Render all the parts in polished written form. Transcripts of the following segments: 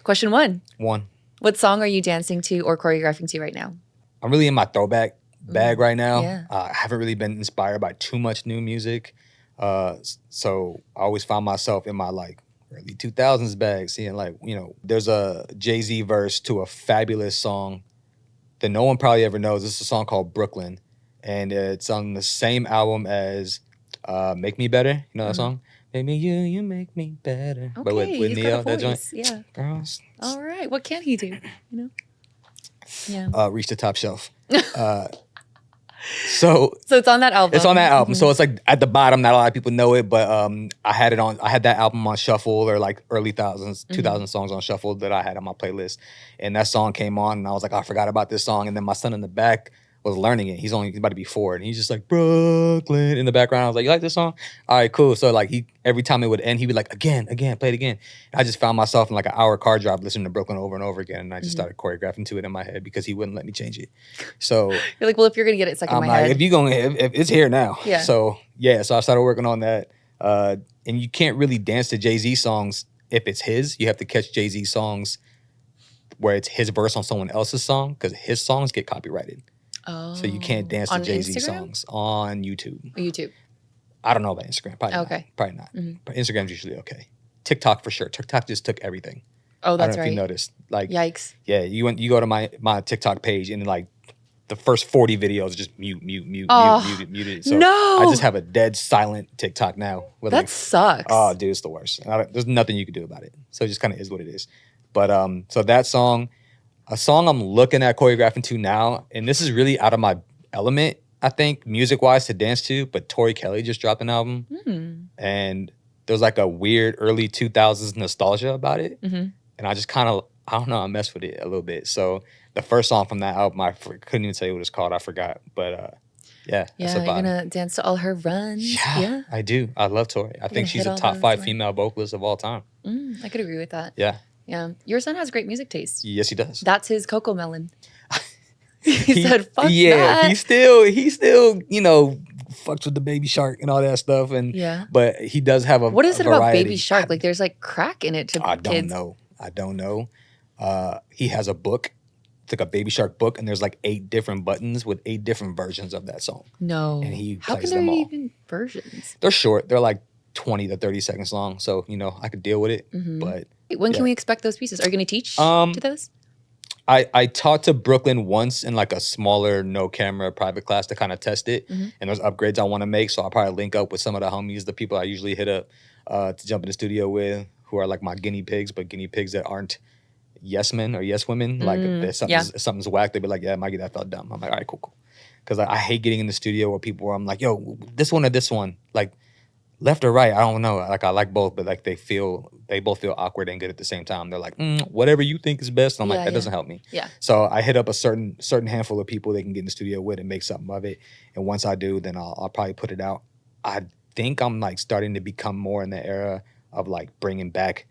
Question 1. 1. What song are you dancing to or choreographing to right now? I'm really in my throwback bag right now. Yeah. I haven't really been inspired by too much new music. So I always found myself in my like early 2000s bag, seeing like, you know, there's a Jay-Z verse to a fabulous song that no one probably ever knows. This is a song called Brooklyn, and it's on the same album as Make Me Better. You know that song? Make me you make me better. Okay, But with he's Neo, got a that joint. voice. Yeah. Girls. All right. What can he do? You know? Yeah. Reach the top shelf. So it's on that album. It's on that album. So it's like at the bottom, not a lot of people know it, but I had that album on shuffle, or like early 2000 songs on shuffle that I had on my playlist. And that song came on and I was like, I forgot about this song. And then my son in the back was learning it. He's about to be 4, and he's just like, Brooklyn in the background. I was like, you like this song? All right, cool. So like every time it would end, he'd be like, again, play it again. And I just found myself in like an hour car drive listening to Brooklyn over and over again. And I just started choreographing to it in my head because he wouldn't let me change it. So you're like, well, if you're gonna get it stuck in my head. If it's here now. Yeah. So I started working on that. And you can't really dance to Jay-Z songs if it's his. You have to catch Jay-Z songs where it's his verse on someone else's song, because his songs get copyrighted. Oh. So you can't dance to Jay-Z Instagram? songs on YouTube. YouTube. I don't know about Instagram. Probably Okay. not. Probably not. But Instagram's usually okay. TikTok for sure. TikTok just took everything. Oh, that's I don't know if you noticed. Like, yikes. Yeah, you go to my TikTok page and like the first 40 videos just mute. So no. I just have a dead silent TikTok now. That sucks. Oh, dude, it's the worst. There's nothing you can do about it. So it just kind of is what it is. But so that song, a song I'm looking at choreographing to now, and this is really out of my element, I think, music-wise to dance to, but Tori Kelly just dropped an album. And there's like a weird early 2000s nostalgia about it. And I just kind of, I don't know, I mess with it a little bit. So the first song from that album, I couldn't even tell you what it's called. I forgot. But yeah, you're going to dance to all her runs. Yeah, I do. I love Tori. I think she's a top 5 female vocalist of all time. I could agree with that. Yeah. Yeah. Your son has great music taste. Yes, he does. That's his Coco Melon. he said, fuck that. He still, you know, fucks with the Baby Shark and all that stuff. And but he does have a What is it variety. about Baby Shark? Like there's like crack in it to kids. I don't know. He has a book. It's like a Baby Shark book, and there's like 8 different buttons with 8 different versions of that song. No. And he How plays can there them all. even versions? They're short. They're like 20 to 30 seconds long. So, you know, I could deal with it. But when can we expect those pieces? Are you going to teach to those? I taught to Brooklyn once in like a smaller no camera private class to kind of test it. And there's upgrades I want to make. So I'll probably link up with some of the homies, the people I usually hit up to jump in the studio with, who are like my guinea pigs, but guinea pigs that aren't yes men or yes women. Like if something's whack, they'd be like, yeah, Mikey, that felt dumb. I'm like, all right, cool. Because I hate getting in the studio where people where I'm like, yo, this one or this one. Like left or right, I don't know. Like I like both, but like they both feel awkward and good at the same time. They're like, whatever you think is best. And I'm like, that doesn't help me. Yeah. So I hit up a certain handful of people they can get in the studio with and make something of it. And once I do, then I'll probably put it out. I think I'm like starting to become more in the era of like bringing back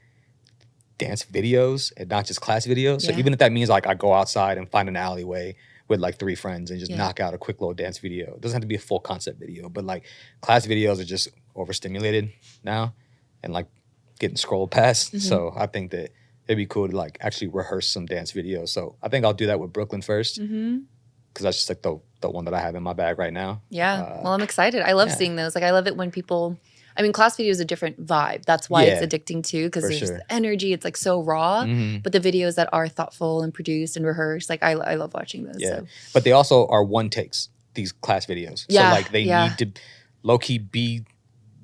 dance videos and not just class videos. So even if that means like I go outside and find an alleyway with like 3 friends and just knock out a quick little dance video. It doesn't have to be a full concept video, but like class videos are just overstimulated now and like getting scrolled past. So I think that it'd be cool to like actually rehearse some dance videos. So I think I'll do that with Brooklyn first, because that's just like the one that I have in my bag right now. Yeah. Well, I'm excited. I love seeing those. Like I love it when people, I mean, class video is a different vibe. That's why it's addicting too, because there's the energy. It's like so raw. But the videos that are thoughtful and produced and rehearsed, like I love watching those. Yeah. So. But they also are one takes, these class videos. Yeah. So like they need to low key be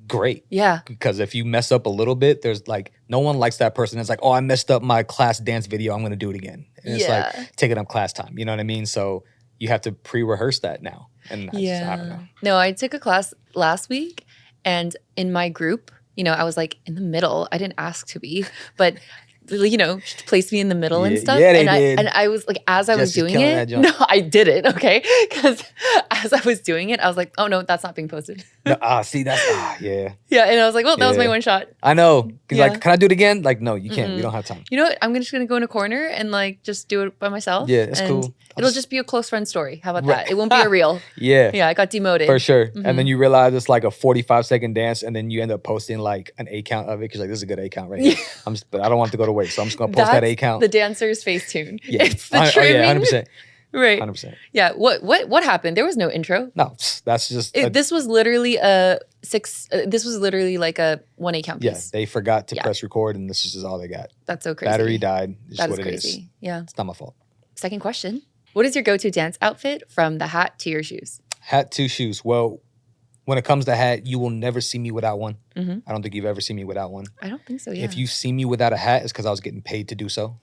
great. Yeah. Because if you mess up a little bit, there's like, no one likes that person that's like, oh, I messed up my class dance video, I'm going to do it again. And it's like taking up class time. You know what I mean? So you have to pre-rehearse that now. And I don't know. No, I took a class last week, and in my group, you know, I was like in the middle. I didn't ask to be, but you know, placed me in the middle and stuff. Yeah, they and did. I was like, as I was doing it, no, I didn't. Okay, because as I was doing it, I was like, oh no, that's not being posted. No, see, that's yeah. Yeah, and I was like, well, that was my one shot. I know. He's like, can I do it again? Like, no, you can't. We don't have time. You know what? I'm just gonna go in a corner and like just do it by myself. Yeah, it's cool. It'll just be a close friend story. How about that? It won't be a reel. Yeah, I got demoted for sure. And then you realize it's like a 45-second dance, and then you end up posting like an 8 count of it because like this is a good 8 count right here. But I don't want to go to wait. So I'm just gonna post that account. The dancer's Facetune. Yeah. It's the trimming. Oh, yeah, 100%. Right. 100%. Yeah. What happened? There was no intro. No, that's just this was literally a this was literally like a 1 count piece. Yeah, they forgot to press record, and this is just all they got. That's so crazy. Battery died. That is crazy. Yeah. It's not my fault. Second question. What is your go-to dance outfit from the hat to your shoes? Hat to shoes. Well, when it comes to hat, you will never see me without one. Mm-hmm. I don't think you've ever seen me without one. I don't think so, yeah. If you see me without a hat, it's because I was getting paid to do so.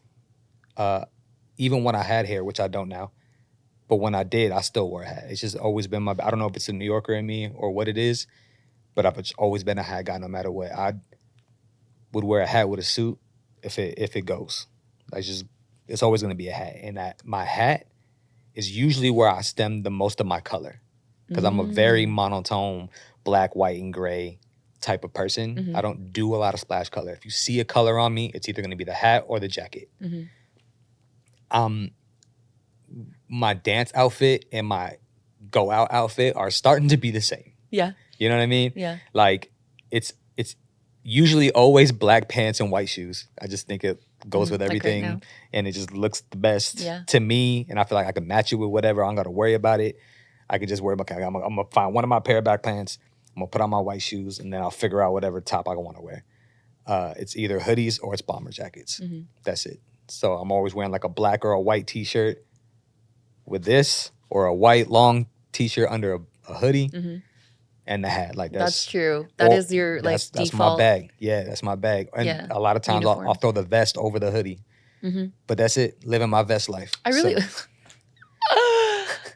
Even when I had hair, which I don't now. But when I did, I still wore a hat. It's just always been I don't know if it's a New Yorker in me or what it is, but I've just always been a hat guy no matter what. I would wear a hat with a suit if it goes. It's always going to be a hat. And my hat is usually where I stem the most of my color because I'm a very monotone black, white, and gray type of person. Mm-hmm. I don't do a lot of splash color. If you see a color on me, it's either going to be the hat or the jacket. Mm-hmm. My dance outfit and my go out outfit are starting to be the same. Yeah. You know what I mean? Yeah. Like it's usually always black pants and white shoes. I just think it goes with everything, like right, and it just looks the best to me. And I feel like I can match it with whatever. I don't got to worry about it. I can just worry about. I'm gonna find one of my pair of back pants. I'm gonna put on my white shoes, and then I'll figure out whatever top I want to wear. It's either hoodies or it's bomber jackets. Mm-hmm. That's it. So I'm always wearing like a black or a white t-shirt with this, or a white long t-shirt under a hoodie. Mm-hmm. And the hat, like that's true. That is your like that's default. That's my bag. Yeah, that's my bag. And a lot of times I'll throw the vest over the hoodie. Mm-hmm. But that's it. Living my vest life. I really. That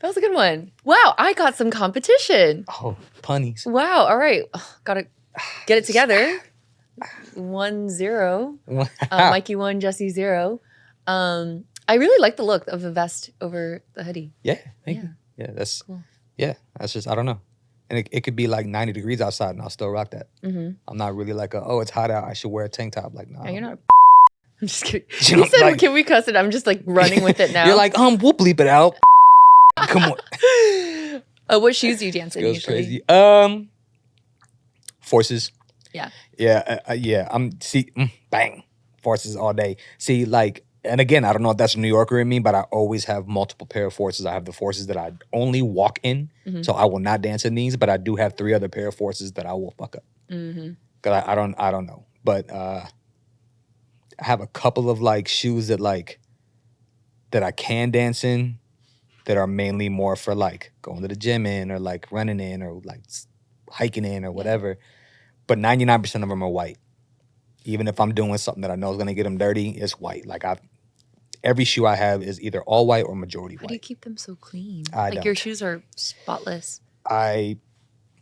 was a good one. Wow, I got some competition. Oh, punnies. Wow. All right, gotta get it together. 1-0. Mikey 1, Jesse 0. I really like the look of the vest over the hoodie. Yeah, thank you. Yeah, that's cool. Yeah, that's just I don't know. And it could be like 90 degrees outside and I'll still rock that. Mm-hmm. I'm not really like, it's hot out, I should wear a tank top. Like, no. You're not I'm just kidding. You said, like, can we cuss it? I'm just like running with it now. You're like, we'll bleep it out. Come on. What shoes do you dance in usually? Crazy. Forces. Yeah. Yeah. Bang. Forces all day. See, like, and again, I don't know if that's a New Yorker in me, but I always have multiple pair of forces. I have the forces that I only walk in, so I will not dance in these. But I do have 3 other pair of forces that I will fuck up. Because I don't know. But I have a couple of like shoes that I can dance in, that are mainly more for like going to the gym in, or like running in, or like hiking in, or whatever. But 99% of them are white. Even if I'm doing something that I know is gonna get them dirty, it's white. Like every shoe I have is either all white or majority white. How do you keep them so clean? Like your shoes are spotless.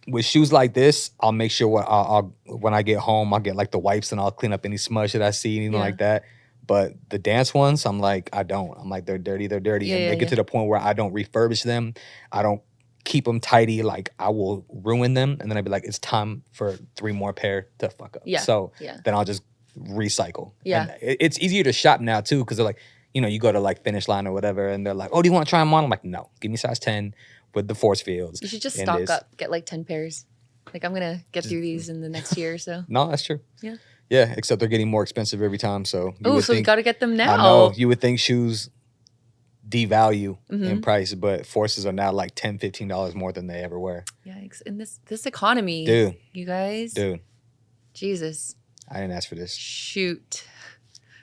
With shoes like this, I'll make sure I'll when I get home, I'll get like the wipes and I'll clean up any smudge that I see, anything like that. But the dance ones, I'm like, I don't. I'm like, they're dirty. And they get to the point where I don't refurbish them. I don't keep them tidy. Like, I will ruin them. And then I'd be like, it's time for 3 more pair to fuck up. Yeah. So then I'll just recycle. Yeah. And it's easier to shop now, too, because they're like, you go to like Finish Line or whatever, and they're like, oh, do you want to try them on? I'm like, no. Give me size 10 with the force fields. You should just stock up. Get like 10 pairs. Like, I'm going to get through these in the next year or so. No, that's true. Yeah. Yeah, except they're getting more expensive every time. So you got to get them now. I know. You would think shoes devalue in price, but forces are now like $10, $15 more than they ever were. Yikes. In this economy, dude, you guys. Dude. Jesus. I didn't ask for this. Shoot.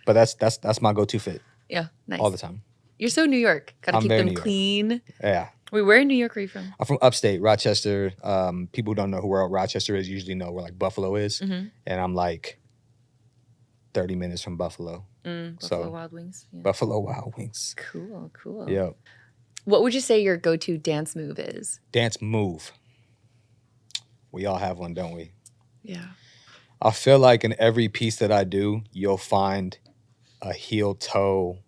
But that's my go-to fit. Yeah, nice. All the time. You're so New York. Got to keep them clean. Yeah. Wait, where in New York are you from? I'm from upstate, Rochester. People who don't know where Rochester is usually know where like Buffalo is. Mm-hmm. And I'm like 30 minutes from Buffalo. Buffalo Wild Wings. Yeah. Buffalo Wild Wings. Cool. Yep. What would you say your go-to dance move is? Dance move. We all have one, don't we? Yeah. I feel like in every piece that I do, you'll find a heel toe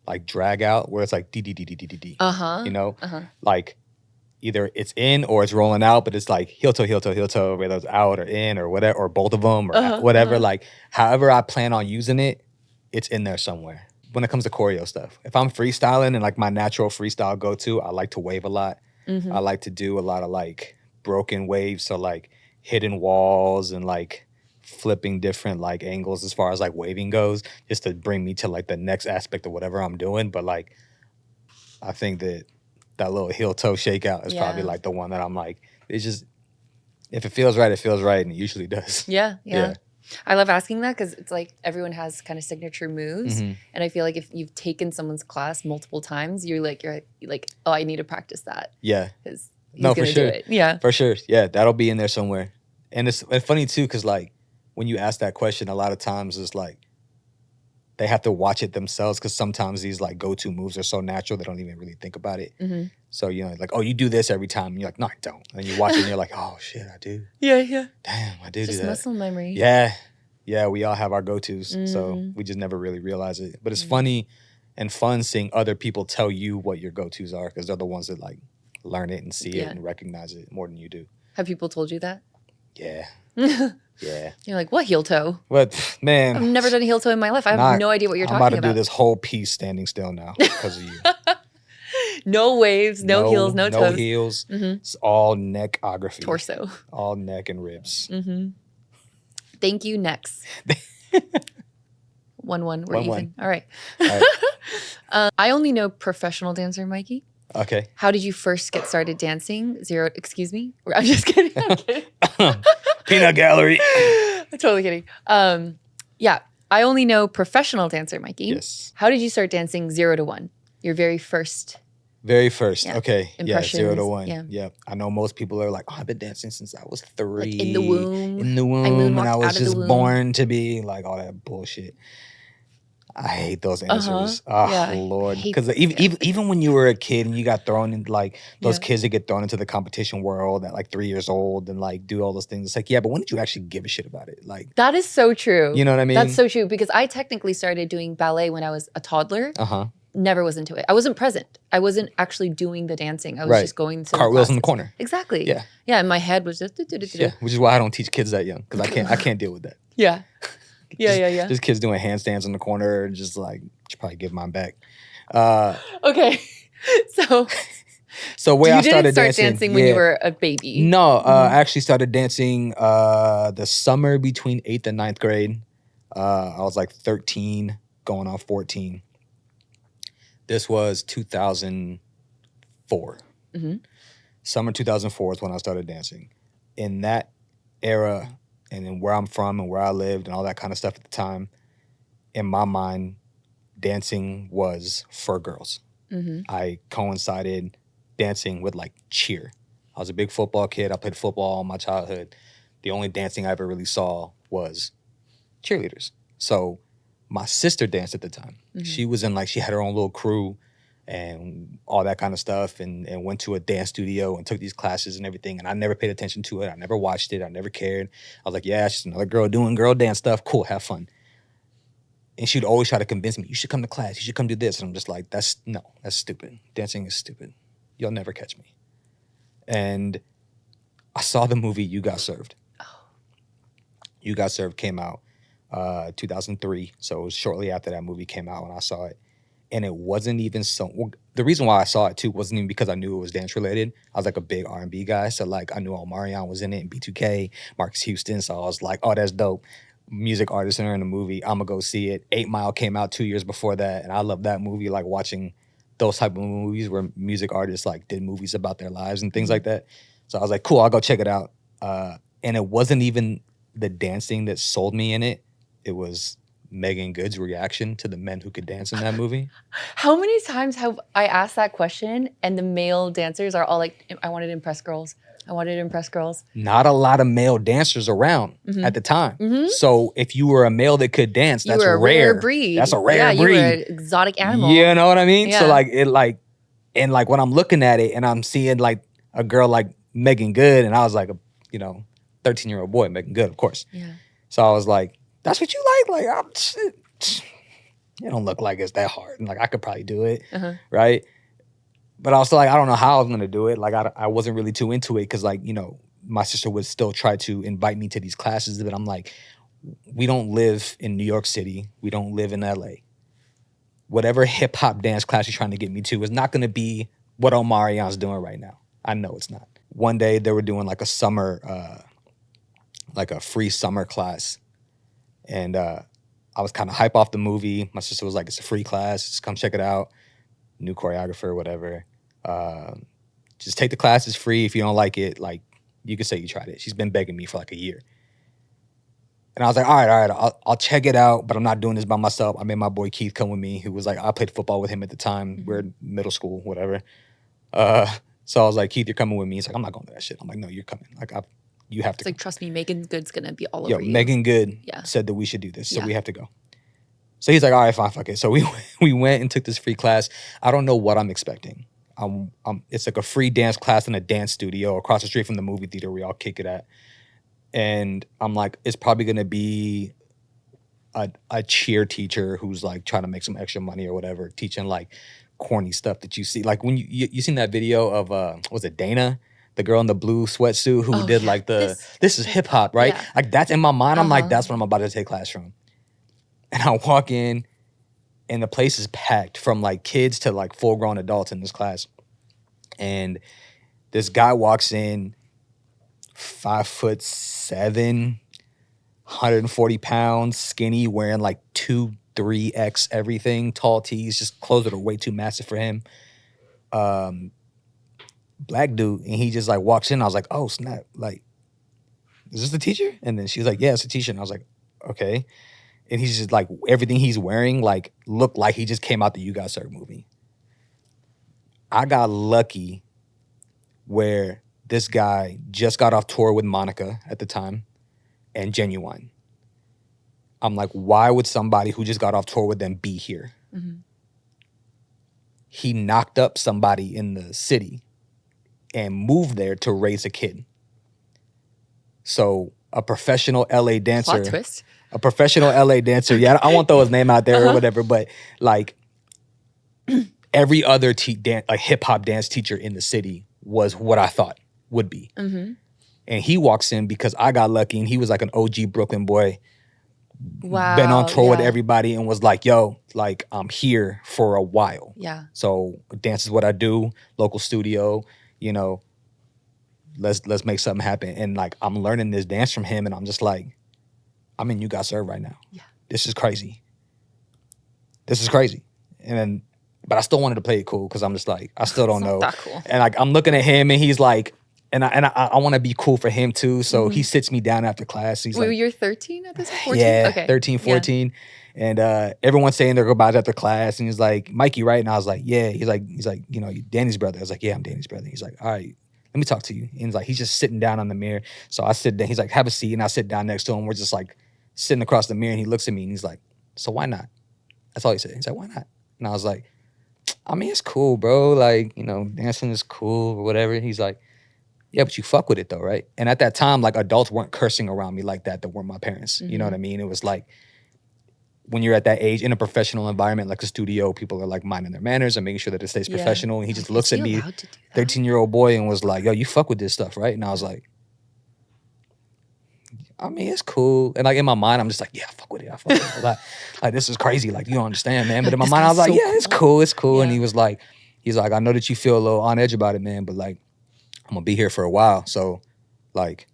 like drag out where it's like D. Like either it's in or it's rolling out, but it's like heel toe, whether it's out or in or whatever, or both of them or whatever. Like however I plan on using it, it's in there somewhere. When it comes to choreo stuff, if I'm freestyling and like my natural freestyle go-to, I like to wave a lot. I like to do a lot of like broken waves, so like hidden walls and like flipping different like angles as far as like waving goes, just to bring me to like the next aspect of whatever I'm doing. But like, I think that little heel toe shakeout is probably like the one that I'm like, it's just, if it feels right, and it usually does. Yeah. I love asking that because it's like everyone has kind of signature moves, and I feel like if you've taken someone's class multiple times, you're like, oh, I need to practice that. Yeah. Because no, for sure. Do it. Yeah, for sure. Yeah, that'll be in there somewhere. And it's funny too, because like when you ask that question, a lot of times it's like they have to watch it themselves, because sometimes these like go-to moves are so natural they don't even really think about it. So like, oh, you do this every time, and you're like, no, I don't. And you watch it and you're like, oh shit, I do. Yeah. Damn, I do just do that. Muscle memory. Yeah, we all have our go-tos, so we just never really realize it. But it's funny and fun seeing other people tell you what your go-tos are, because they're the ones that like learn it and see it and recognize it more than you do. Have people told you that? Yeah. Yeah. You're like, what heel toe? What, man? I've never done a heel toe in my life. I have no idea what you're talking about. I'm about to do this whole piece standing still now because of you. No waves, no heels, no toes. No heels. It's all neckography. Torso. All neck and ribs. Thank you, necks. 1-1. We're even. All right. I only know professional dancer, Mikey. Okay. How did you first get started dancing? 0, excuse me? I'm just kidding. I'm kidding. Peanut gallery. I'm totally kidding. Yeah. I only know professional dancer, Mikey. Yes. How did you start dancing 0 to 1? Your very first. Very first. Yeah. Okay. Impressions. Yeah, 0 to 1. Yeah. Yep. I know most people are like, oh, I've been dancing since I was 3. Like in the womb. In the womb. And I was just born to be, like, all that bullshit. I hate those answers. Oh, Lord. Because even when you were a kid and you got thrown in, like, those kids that get thrown into the competition world at, like, 3 years old and, like, do all those things. It's like, yeah, but when did you actually give a shit about it? Like, that is so true. You know what I mean? That's so true. Because I technically started doing ballet when I was a toddler. Never was into it. I wasn't present. I wasn't actually doing the dancing. I was just going to cartwheels in the corner. Exactly. Yeah. Yeah, and my head was just... Yeah, which is why I don't teach kids that young. Because I can't deal with that. Yeah. Yeah. Just kids doing handstands in the corner, just like, should probably give mine back. Okay. So where I started dancing when you were a baby? No, I actually started dancing the summer between 8th and 9th grade. I was like 13, going on 14. This was 2004. Summer 2004 is when I started dancing. In that era, and in where I'm from and where I lived and all that kind of stuff at the time, in my mind, dancing was for girls. I coincided dancing with like cheer. I was a big football kid. I played football all my childhood. The only dancing I ever really saw was cheerleaders. So my sister danced at the time. She was in like, she had her own little crew and all that kind of stuff, and went to a dance studio and took these classes and everything. And I never paid attention to it. I never watched it. I never cared. I was like, yeah, it's just another girl doing girl dance stuff. Cool, have fun. And she'd always try to convince me, you should come to class. You should come do this. And I'm just like, that's stupid. Dancing is stupid. You'll never catch me. And I saw the movie You Got Served. You Got Served came out 2003. So it was shortly after that movie came out when I saw it. And it wasn't even the reason why I saw it too wasn't even because I knew it was dance related. I was like a big R&B guy. So like I knew Omarion was in it and B2K, Marcus Houston. So I was like, oh, that's dope. Music artists are in the movie. I'm gonna go see it. 8 Mile came out 2 years before that. And I love that movie, like watching those type of movies where music artists like did movies about their lives and things like that. So I was like, cool, I'll go check it out. And it wasn't even the dancing that sold me in it. It was Megan Good's reaction to the men who could dance in that movie. How many times have I asked that question and the male dancers are all like, I wanted to impress girls. I wanted to impress girls. Not a lot of male dancers around at the time. So if you were a male that could dance, that's a rare. rare breed. That's a rare breed. You were an exotic animal. You know what I mean? Yeah. So and when I'm looking at it and I'm seeing like a girl like Megan Good, and I was like a 13-year-old boy, Megan Good, of course. Yeah. So I was like, that's what you like? Like, it don't look like it's that hard. And like, I could probably do it, right? But I was like, I don't know how I was going to do it. Like, I wasn't really too into it because, like, my sister would still try to invite me to these classes. But I'm like, we don't live in New York City. We don't live in LA. Whatever hip-hop dance class you're trying to get me to is not going to be what Omarion's doing right now. I know it's not. One day, they were doing, like, a summer like a free summer class. And I was kind of hype off the movie. My sister was like, it's a free class. Just come check it out. New choreographer, whatever. Just take the class. It's free. If you don't like it, like, you can say you tried it. She's been begging me for like a year. And I was like, all right, I'll check it out, but I'm not doing this by myself. I made my boy Keith come with me, who was like, I played football with him at the time. We're in middle school, whatever. So I was like, Keith, you're coming with me. He's like, I'm not going to that shit. I'm like, no, you're coming. Like, you have to. It's like, trust me, Megan Good's going to be all over you. Megan Good said that we should do this, so we have to go. So he's like, all right, fine, fuck it. So we went and took this free class. I don't know what I'm expecting. It's like a free dance class in a dance studio across the street from the movie theater we all kick it at. And I'm like, it's probably going to be a cheer teacher who's like trying to make some extra money or whatever, teaching like corny stuff that you see. Like when you seen that video of, was it Dana? The girl in the blue sweatsuit who did like this is hip hop, right? Yeah. Like that's in my mind. I'm like, that's what I'm about to take class from. And I walk in and the place is packed from like kids to like full grown adults in this class. And this guy walks in, 5'7", 140 pounds, skinny, wearing like 2-3X everything, tall tees, just clothes that are way too massive for him. Black dude, and he just like walks in. I was like, oh snap, like, is this the teacher? And then she was like, yeah, it's the teacher. And I was like, okay. And he's just like, everything he's wearing like looked like he just came out the You Got Served movie. I got lucky where this guy just got off tour with Monica at the time and Genuine. I'm like, why would somebody who just got off tour with them be here? Mm-hmm. He knocked up somebody in the city and moved there to raise a kid. So a professional LA dancer. Plot twist. A professional LA dancer. Yeah, I won't throw his name out there or whatever, but like every other like hip hop dance teacher in the city was what I thought would be. Mm-hmm. And he walks in because I got lucky and he was like an OG Brooklyn boy. Wow. Been on tour with everybody and was like, yo, like I'm here for a while. Yeah. So dance is what I do, local studio, you know, let's make something happen. And like I'm learning this dance from him and I'm just like, I'm in You Got Served right now. Yeah. This is crazy. This is crazy. And then, but I still wanted to play it cool because I'm just like, I still don't know. That cool. And like I'm looking at him and he's like, and I want to be cool for him too. So he sits me down after class. He's Wait, you're 13 at this point? 14? Yeah, okay. 13, 14. Yeah. And everyone's saying their goodbyes after class. And he's like, Mikey, right? And I was like, yeah. He's like, you know, you Danny's brother. I was like, yeah, I'm Danny's brother. He's like, all right, let me talk to you. And he's like, he's just sitting down on the mirror. So I sit down. He's like, have a seat. And I sit down next to him. We're just like sitting across the mirror. And he looks at me and he's like, so why not? That's all he said. He's like, why not? And I was like, I mean, it's cool, bro. Like, you know, dancing is cool or whatever. He's like, yeah, but you fuck with it though, right? And at that time, like adults weren't cursing around me like that weren't my parents. Mm-hmm. You know what I mean? It was like, when you're at that age in a professional environment like a studio, people are like minding their manners and making sure that it stays professional. And he just looks at me, 13-year-old boy, and was like, yo, you fuck with this stuff, right? And I was like, I mean, it's cool. And like in my mind, I'm just like, yeah, I fuck with it. I fuck with it. Like, this is crazy. Like, you don't understand, man. But in my mind, I was like, yeah, it's cool. It's cool. Yeah. And he's like, I know that you feel a little on edge about it, man, but like, I'm gonna be here for a while. So like,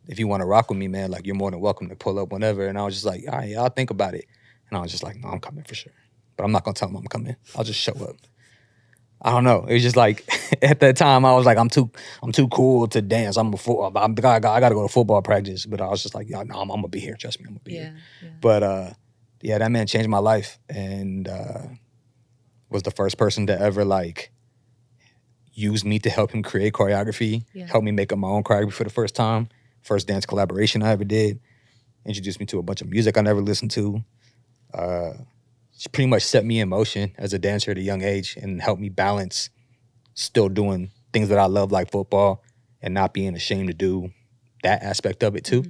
if you want to rock with me, man, like you're more than welcome to pull up whenever. And I was just like, all right, I'll think about it. And I was just like, no, I'm coming for sure. But I'm not gonna tell him I'm coming. I'll just show up. I don't know. It was just like at that time I was like, I'm too cool to dance. I gotta go to football practice. But I was just like, no, I'm gonna be here. Trust me, I'm gonna be here. Yeah. But yeah, that man changed my life and was the first person to ever like use me to help him create choreography, help me make up my own choreography for the first time. First dance collaboration I ever did. Introduced me to a bunch of music I never listened to. She pretty much set me in motion as a dancer at a young age and helped me balance still doing things that I love like football and not being ashamed to do that aspect of it too.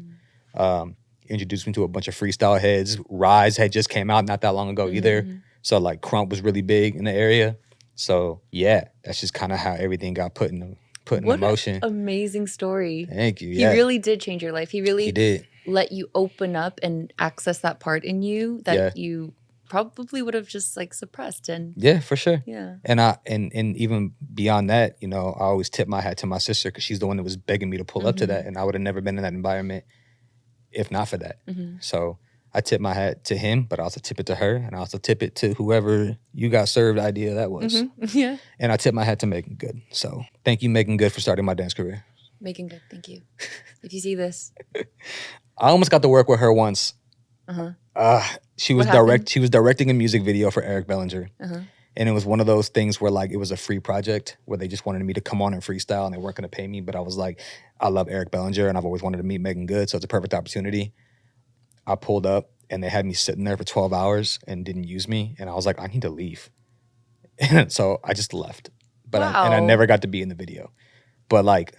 Mm-hmm. Introduced me to a bunch of freestyle heads. Rise had just came out not that long ago either. So like Crump was really big in the area. So yeah, that's just kind of how everything got put in motion. What an amazing story. Thank you. He really did change your life. He did let you open up and access that part in you that you probably would have just like suppressed and yeah, for sure. yeah. And even beyond that, you know, I always tip my hat to my sister because she's the one that was begging me to pull up to that, and I would have never been in that environment if not for that. So I tip my hat to him, but I also tip it to her, and I also tip it to whoever you got served idea that was. Yeah. And I tip my hat to Megan Good. So thank you, Megan Good, for starting my dance career. Megan Good, thank you. If you see this. I almost got to work with her once. She was directing a music video for Eric Bellinger. And it was one of those things where like it was a free project where they just wanted me to come on and freestyle and they weren't going to pay me. But I was like, I love Eric Bellinger and I've always wanted to meet Megan Good. So it's a perfect opportunity. I pulled up and they had me sitting there for 12 hours and didn't use me. And I was like, I need to leave. And so I just left. But I never got to be in the video. But like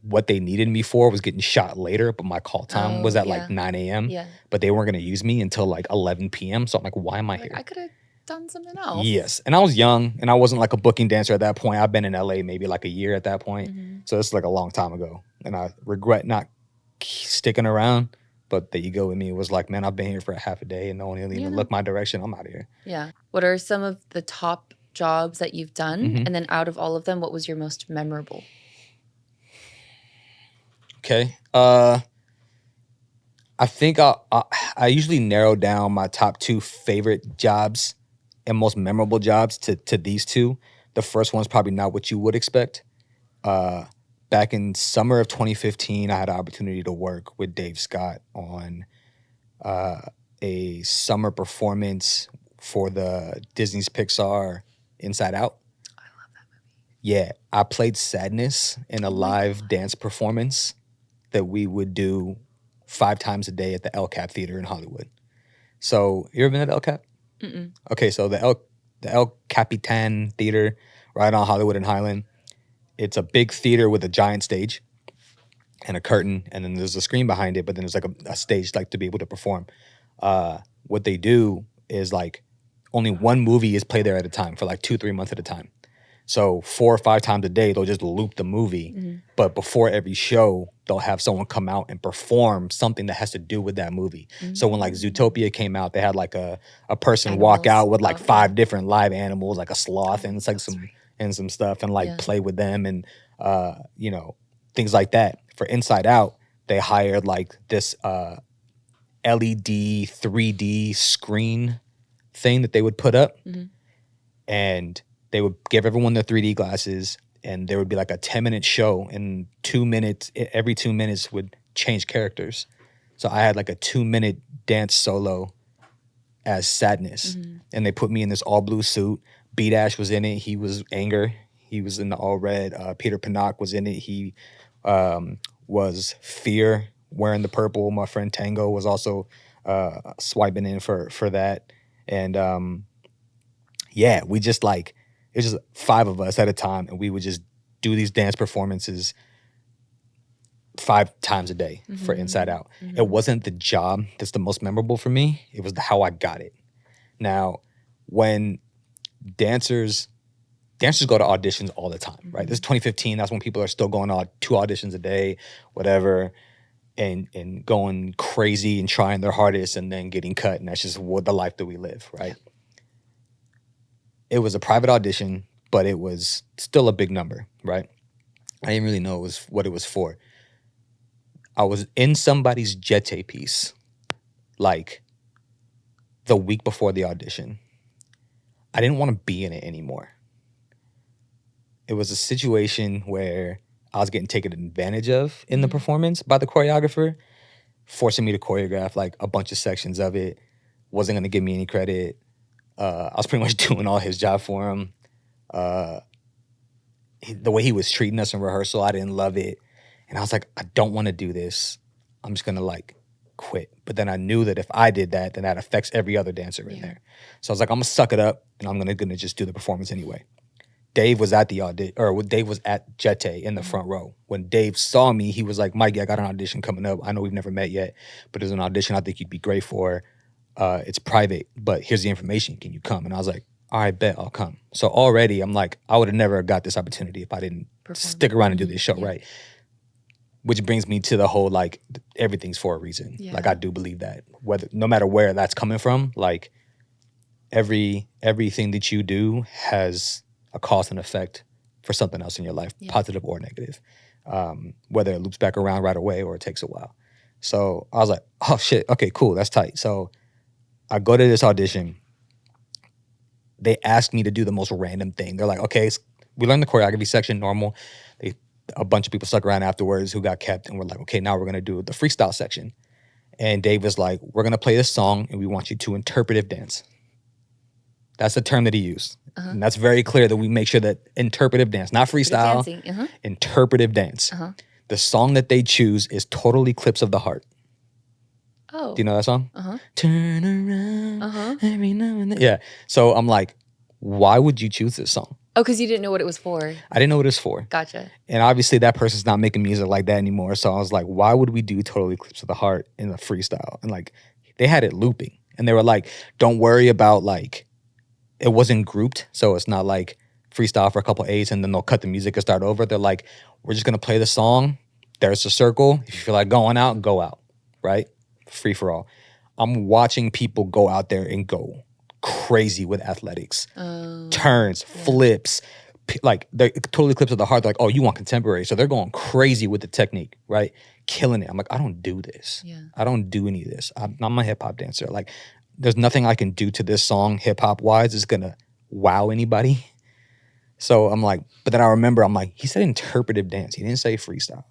what they needed me for was getting shot later. But my call time was at like 9 a.m. Yeah. But they weren't going to use me until like 11 p.m. So I'm like, why am I here? I could have done something else. Yes. And I was young and I wasn't like a booking dancer at that point. I've been in LA maybe like a year at that point. So it's like a long time ago. And I regret not sticking around. But the ego in me was like, man, I've been here for a half a day and no one will even look my direction. I'm out of here. Yeah. What are some of the top jobs that you've done? And then out of all of them, what was your most memorable? Okay. I think I usually narrow down my top 2 favorite jobs and most memorable jobs to these 2. The first one's probably not what you would expect. Back in summer of 2015, I had an opportunity to work with Dave Scott on a summer performance for the Disney's Pixar Inside Out. I love that movie. Yeah, I played Sadness in a live dance performance that we would do 5 times a day at the El Cap Theater in Hollywood. So, you ever been at El Cap? Okay, so the El Capitan Theater right on Hollywood and Highland. It's a big theater with a giant stage and a curtain, and then there's a screen behind it, but then there's like a stage like to be able to perform. What they do is like only one movie is played there at a time for like 2-3 months at a time. So 4 or 5 times a day, they'll just loop the movie. But before every show, they'll have someone come out and perform something that has to do with that movie. So when like Zootopia came out, they had like a person walk out with like 5 different live animals, like a sloth and it's like some stuff and like play with them and, you know, things like that. For Inside Out, they hired like this LED 3D screen thing that they would put up. And they would give everyone their 3D glasses and there would be like a 10-minute show and 2 minutes, every 2 minutes would change characters. So I had like a 2-minute dance solo as Sadness. And they put me in this all blue suit. B-Dash was in it. He was Anger. He was in the all red. Peter Pinnock was in it. He was Fear wearing the purple. My friend Tango was also swiping in for that. And yeah, we just like, it was just 5 of us at a time, and we would just do these dance performances 5 times a day for Inside Out. It wasn't the job that's the most memorable for me. It was how I got it. Now, when dancers go to auditions all the time, right? This is 2015. That's when people are still going on 2 auditions a day, whatever, and going crazy and trying their hardest and then getting cut. And that's just the life that we live, right? It was a private audition, but it was still a big number, right? I didn't really know what it was for. I was in somebody's Jete piece, like the week before the audition. I didn't want to be in it anymore. It was a situation where I was getting taken advantage of in the performance by the choreographer, forcing me to choreograph like a bunch of sections of it, wasn't going to give me any credit. I was pretty much doing all his job for him. The way he was treating us in rehearsal, I didn't love it. And I was like, I don't want to do this. I'm just going to like quit. But then I knew that if I did that, then that affects every other dancer in there. So I was like, I'm going to suck it up and I'm going to just do the performance anyway. Dave was at the audition, or Dave was at Jete in the front row. When Dave saw me, he was like, Mikey, I got an audition coming up. I know we've never met yet, but there's an audition I think you'd be great for. It's private, but here's the information. Can you come? And I was like, all right, bet, I'll come. So already I'm like, I would have never got this opportunity if I didn't stick around and do this show, right? Which brings me to the whole, like, everything's for a reason. Like, I do believe that. No matter where that's coming from, like, everything that you do has a cause and effect for something else in your life, positive or negative. Whether it loops back around right away or it takes a while. So I was like, oh shit, okay, cool, that's tight. So I go to this audition. They asked me to do the most random thing. They're like, okay, we learned the choreography section, normal. A bunch of people stuck around afterwards who got kept, and we're like, okay, now we're gonna do the freestyle section. And Dave was like, we're gonna play this song and we want you to interpretive dance. That's the term that he used. And that's very clear that we make sure that interpretive dance, not freestyle, interpretive dance. The song that they choose is Total Eclipse of the Heart. Oh. Do you know that song? Turn around every now and then. Yeah. So I'm like, why would you choose this song? Oh, because you didn't know what it was for. I didn't know what it was for. Gotcha. And obviously that person's not making music like that anymore. So I was like, why would we do Total Eclipse of the Heart in the freestyle? And like, they had it looping. And they were like, don't worry about like, it wasn't grouped. So it's not like freestyle for a couple A's and then they'll cut the music and start over. They're like, we're just going to play the song. There's a circle. If you feel like going out, go out. Right? Free for all. I'm watching people go out there and go crazy with athletics, turns, flips, like they're Total Eclipse of the Heart. They're like, oh, you want contemporary, so they're going crazy with the technique, right? Killing it. I'm like, I don't do this. I don't do any of this. I'm a hip hop dancer. Like, there's nothing I can do to this song hip hop wise is gonna wow anybody. So I'm like, but then I remember, I'm like, he said interpretive dance. He didn't say freestyle.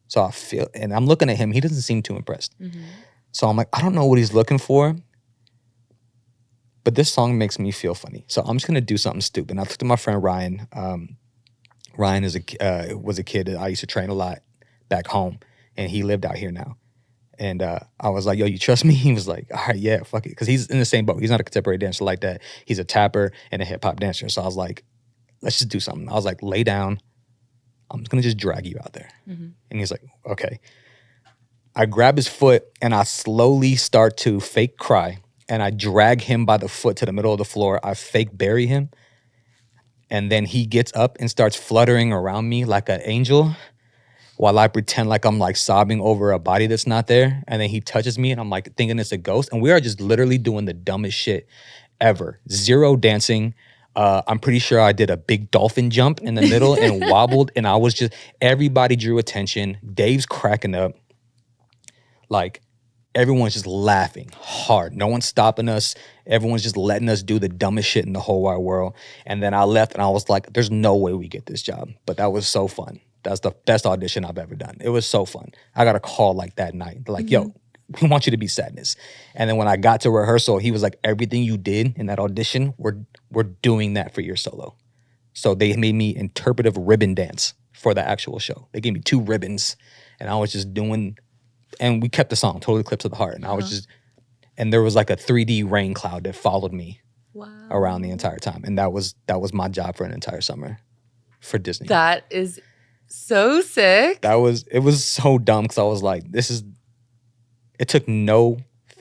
So I feel, and I'm looking at him. He doesn't seem too impressed. So I'm like, I don't know what he's looking for. But this song makes me feel funny. So I'm just going to do something stupid. And I looked at my friend Ryan. Ryan was a kid that I used to train a lot back home. And he lived out here now. And I was like, yo, you trust me? He was like, all right, yeah, fuck it. Because he's in the same boat. He's not a contemporary dancer like that. He's a tapper and a hip-hop dancer. So I was like, let's just do something. I was like, lay down. I'm just going to just drag you out there. And he's like, okay. I grab his foot and I slowly start to fake cry. And I drag him by the foot to the middle of the floor. I fake bury him. And then he gets up and starts fluttering around me like an angel while I pretend like I'm like sobbing over a body that's not there. And then he touches me and I'm like thinking it's a ghost. And we are just literally doing the dumbest shit ever. Zero dancing. I'm pretty sure I did a big dolphin jump in the middle and wobbled. And I was just, everybody drew attention. Dave's cracking up. Like, everyone's just laughing hard. No one's stopping us. Everyone's just letting us do the dumbest shit in the whole wide world. And then I left and I was like, there's no way we get this job. But that was so fun. That's the best audition I've ever done. It was so fun. I got a call like that night. They're like, yo, we want you to be Sadness. And then when I got to rehearsal, he was like, everything you did in that audition, we're doing that for your solo. So they made me interpretive ribbon dance for the actual show. They gave me 2 ribbons and I was just doing... And we kept the song, Total Eclipse of the Heart. And I was just, and there was like a 3D rain cloud that followed me around the entire time. And that was my job for an entire summer for Disney. That is so sick. It was so dumb because I was like, it took no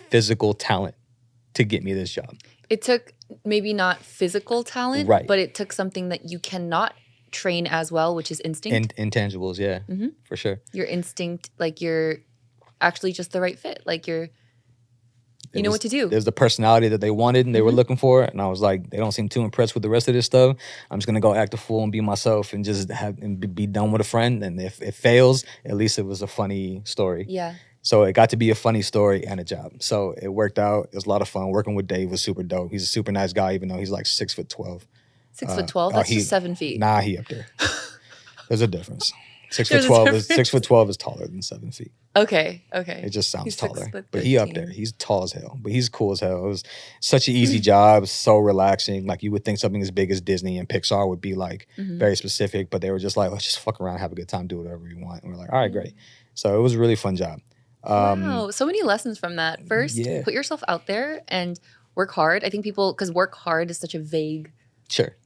physical talent to get me this job. It took maybe not physical talent, but it took something that you cannot train as well, which is instinct. Intangibles, yeah, for sure. Your instinct, like you're actually just the right fit. Like you know what to do. There's the personality that they wanted and they were looking for. And I was like, they don't seem too impressed with the rest of this stuff. I'm just going to go act a fool and be myself and just be done with a friend. And if it fails, at least it was a funny story. Yeah. So it got to be a funny story and a job. So it worked out. It was a lot of fun. Working with Dave was super dope. He's a super nice guy, even though he's like 6'12". 6'12"? That's just 7 feet. Nah, he up there. There's a difference. 6'12" is taller than 7 feet. Okay. It just sounds he's taller. 6'13". But he up there. He's tall as hell. But he's cool as hell. It was such an easy job, so relaxing. Like you would think something as big as Disney and Pixar would be like very specific, but they were just like, let's just fuck around, have a good time, do whatever you want. And we're like, all right, great. So it was a really fun job. Wow. So many lessons from that. First, put yourself out there and work hard. I think because work hard is such a vague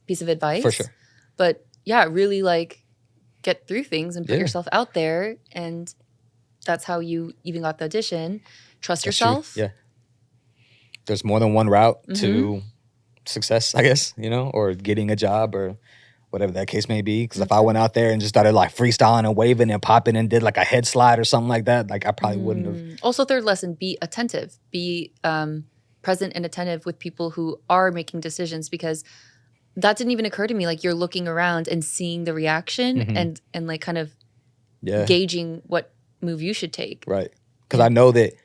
piece of advice. For sure. But yeah, really like get through things and put yourself out there, and that's how you even got the audition. Trust yourself. True. Yeah. There's more than one route to success, I guess, or getting a job or whatever that case may be. Because if I went out there and just started like freestyling and waving and popping and did like a head slide or something like that, like I probably wouldn't have. Also, third lesson, be attentive. Be present and attentive with people who are making decisions, because that didn't even occur to me. Like, you're looking around and seeing the reaction and like kind of gauging what move you should take. Right. Because I know that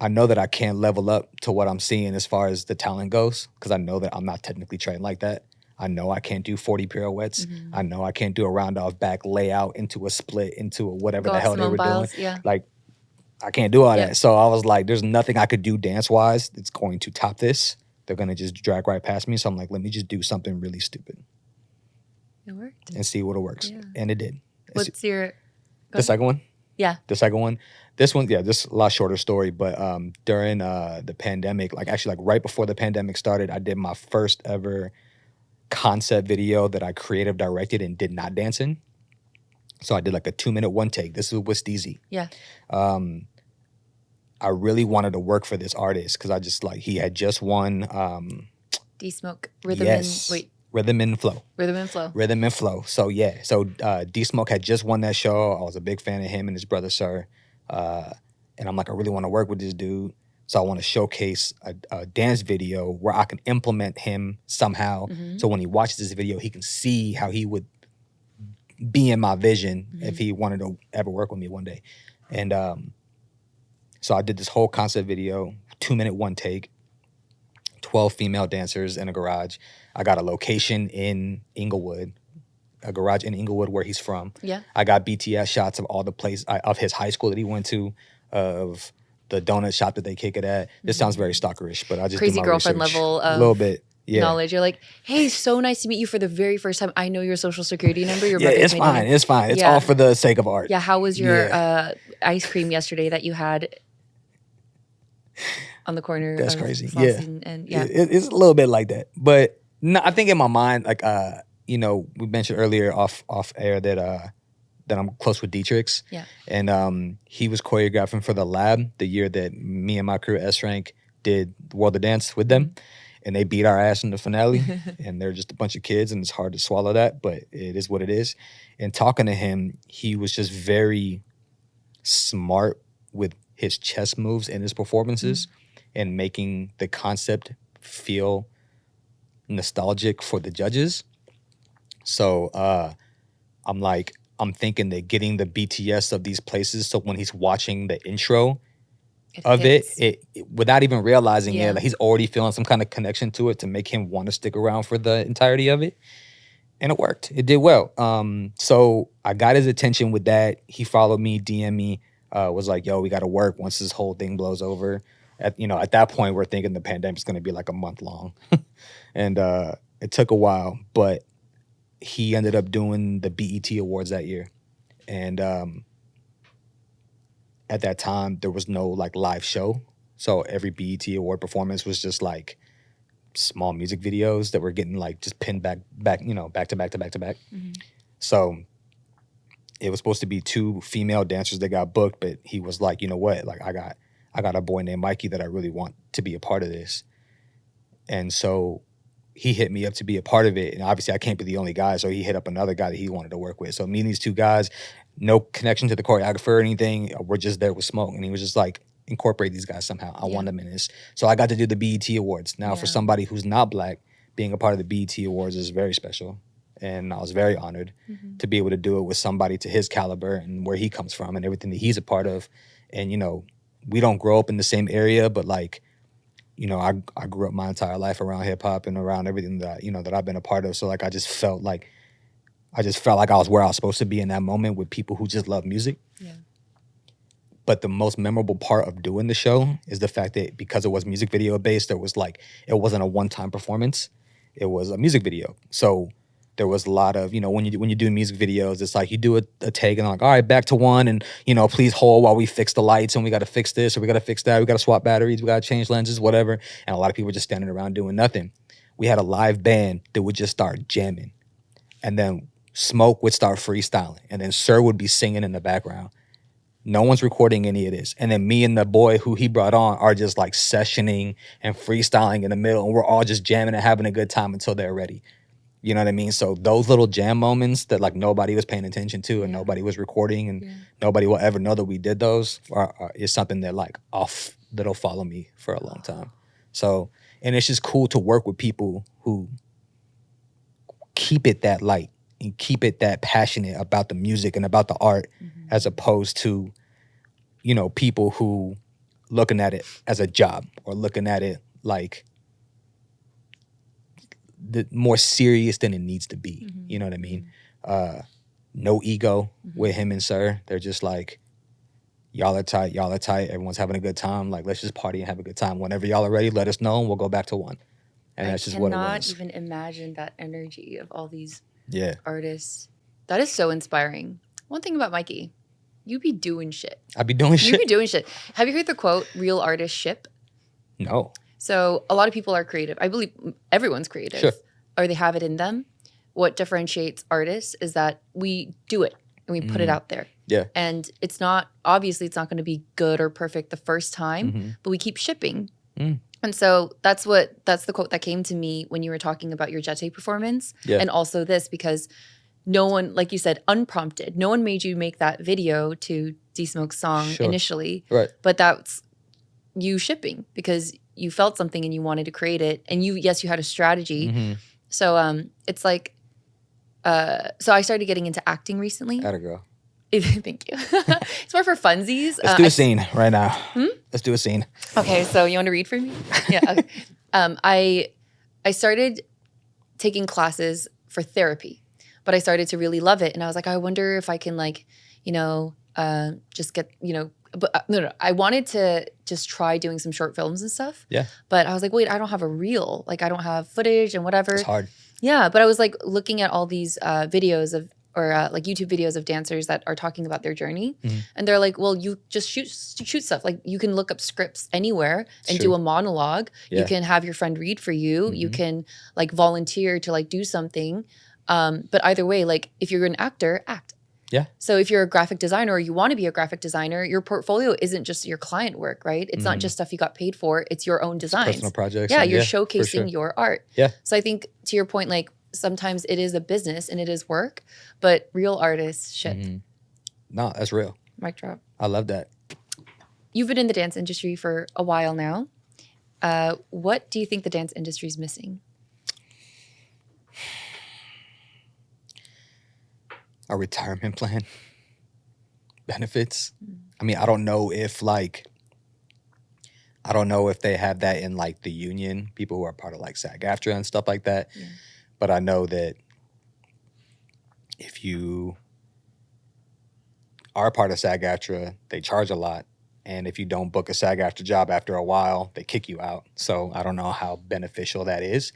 I can't level up to what I'm seeing as far as the talent goes, because I know that I'm not technically trained like that. I know I can't do 40 pirouettes. I know I can't do a round off back layout into a split into a whatever the hell they were doing. Yeah. Like, I can't do all that. So I was like, there's nothing I could do dance-wise that's going to top this. They're going to just drag right past me. So I'm like, let me just do something really stupid. It worked. And see what it works. Yeah. And it did. What's your... The second one? Yeah. The second one. This one, yeah, this is a lot shorter story, but during the pandemic, like actually like right before the pandemic started, I did my first ever concept video that I creative directed and did not dance in. So I did like a 2-minute one take. This was with Steezy. Yeah. I really wanted to work for this artist because I just like, he had just won D-Smoke, Rhythm and Flow. Rhythm and Flow. So yeah, so D-Smoke had just won that show. I was a big fan of him and his brother, Sir. And I'm like, I really want to work with this dude. So I want to showcase a dance video where I can implement him somehow. So when he watches this video, he can see how he would be in my vision if he wanted to ever work with me one day. And so I did this whole concept video, 2-minute one take, 12 female dancers in a garage. I got a location in Inglewood, a garage in Inglewood where he's from. Yeah. I got BTS shots of all the places, of his high school that he went to, of the donut shop that they kick it at. This sounds very stalkerish, but I just crazy did my girlfriend research. level of a little bit. Yeah. knowledge. You're like, hey, so nice to meet you for the very first time. I know your social security number. Your yeah, it's fine. It's fine. It's all for the sake of art. Yeah. How was your ice cream yesterday that you had on the corner? That's crazy. Yeah. And it's a little bit like that. But no, I think in my mind, like, you know, we mentioned earlier off air that I'm close with Dietrich's. Yeah. And he was choreographing for the lab the year that me and my crew S Rank did World of Dance with them. And they beat our ass in the finale. And they're just a bunch of kids, and it's hard to swallow that, but it is what it is. And talking to him, he was just very smart with his chess moves and his performances and making the concept feel nostalgic for the judges. So I'm thinking that getting the BTS of these places, so when he's watching the intro of it without even realizing it, like he's already feeling some kind of connection to it to make him want to stick around for the entirety of it. And it worked. It did well. So I got his attention with that. He followed me, DM me, was like, yo, we got to work once this whole thing blows over. At that point, we're thinking the pandemic's going to be like a month long. And it took a while, but he ended up doing the BET Awards that year. And at that time, there was no like live show. So every BET Award performance was just like small music videos that were getting like just pinned back, back to back. So it was supposed to be 2 female dancers that got booked, but he was like, you know what? Like I got a boy named Mikey that I really want to be a part of this. And so he hit me up to be a part of it. And obviously I can't be the only guy. So he hit up another guy that he wanted to work with. So me and these 2 guys, no connection to the choreographer or anything. We're just there with Smoke. And he was just like, incorporate these guys somehow. I want them in this. So I got to do the BET Awards. Now for somebody who's not Black, being a part of the BET Awards is very special. And I was very honored to be able to do it with somebody to his caliber and where he comes from and everything that he's a part of. And, we don't grow up in the same area, but like, I grew up my entire life around hip hop and around everything that, that I've been a part of. So like, I just felt like I was where I was supposed to be in that moment with people who just love music. Yeah. But the most memorable part of doing the show is the fact that because it was music video based, it wasn't a one-time performance. It was a music video. So there was a lot of, when you do music videos, it's like you do a take and like, all right, back to 1 and, please hold while we fix the lights and we got to fix this or we got to fix that. We got to swap batteries. We got to change lenses, whatever. And a lot of people were just standing around doing nothing. We had a live band that would just start jamming. And then Smoke would start freestyling. And then Sir would be singing in the background. No one's recording any of this. And then me and the boy who he brought on are just like sessioning and freestyling in the middle. And we're all just jamming and having a good time until they're ready. You know what I mean? So those little jam moments that like nobody was paying attention to and nobody was recording and nobody will ever know that we did those is something that like that'll follow me for a long time. So, and it's just cool to work with people who keep it that light and keep it that passionate about the music and about the art, as opposed to, you know, people who looking at it as a job or looking at it like the more serious than it needs to be. You know what I mean? No ego with him and Sir. They're just like, y'all are tight, everyone's having a good time. Like, let's just party and have a good time. Whenever y'all are ready, let us know and we'll go back to one. And that's just what it was. I cannot even imagine that energy of all these Yeah. artists. That is so inspiring. One thing about Mikey, you be doing shit. I be doing shit. You be doing shit. Have you heard the quote, real artists ship? No. So a lot of people are creative. I believe everyone's creative. Sure. Or they have it in them. What differentiates artists is that we do it and we put it out there. Yeah. And it's not, obviously it's not going to be good or perfect the first time, but we keep shipping. And so that's the quote that came to me when you were talking about your Jete performance. Yeah. And also this, because no one, like you said, unprompted, no one made you make that video to D-Smoke's song initially. Right. But that's you shipping because you felt something and you wanted to create it. And you had a strategy. So it's like, so I started getting into acting recently. Atta girl. Thank you. It's more for funsies. Let's do a scene right now. Let's do a scene. Okay, so you want to read for me? Yeah. Okay. I started taking classes for therapy, but I started to really love it, and I was like, I wonder if I can, like, you know, just get, you know. But no. I wanted to just try doing some short films and stuff. Yeah. But I was like, wait, I don't have a reel. Like, I don't have footage and whatever. It's hard. Yeah, but I was like looking at all these videos of, or like YouTube videos of dancers that are talking about their journey. And they're like, well, you just shoot stuff. Like, you can look up scripts anywhere and do a monologue. Yeah. You can have your friend read for you. You can like volunteer to like do something. But either way, like if you're an actor, act. Yeah. So if you're a graphic designer or you want to be a graphic designer, your portfolio isn't just your client work, right? It's not just stuff you got paid for. It's your own designs. Personal projects. Yeah, you're showcasing your art. Yeah. So I think to your point, like sometimes it is a business and it is work, but real artists ship. No, that's real. Mic drop. I love that. You've been in the dance industry for a while now. What do you think the dance industry is missing? A retirement plan, benefits. I mean, I don't know if they have that in like the union, people who are part of like SAG-AFTRA and stuff like that. Yeah. But I know that if you are part of SAG-AFTRA, they charge a lot. And if you don't book a SAG-AFTRA job after a while, they kick you out. So I don't know how beneficial that is.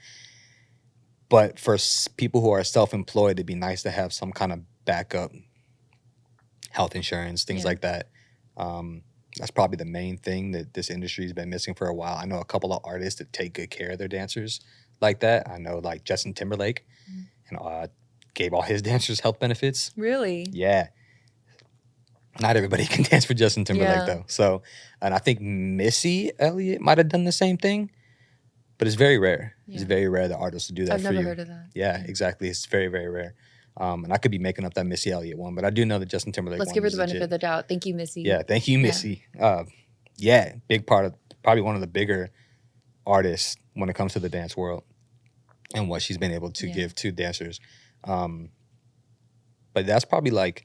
But for people who are self-employed, it'd be nice to have some kind of backup, health insurance, things like that. That's probably the main thing that this industry has been missing for a while. I know a couple of artists that take good care of their dancers like that. I know like Justin Timberlake and gave all his dancers health benefits. Really? Yeah. Not everybody can dance for Justin Timberlake though. So, and I think Missy Elliott might have done the same thing. But it's very rare. Yeah. It's very rare that artists will do that for you. I've never heard of that. Yeah, exactly. It's very, very rare. And I could be making up that Missy Elliott one, but I do know that Justin Timberlake Let's give her the benefit of the doubt. Thank you, Missy. Yeah, thank you, Missy. Yeah, big part of, probably one of the bigger artists when it comes to the dance world and what she's been able to give to dancers. But that's probably like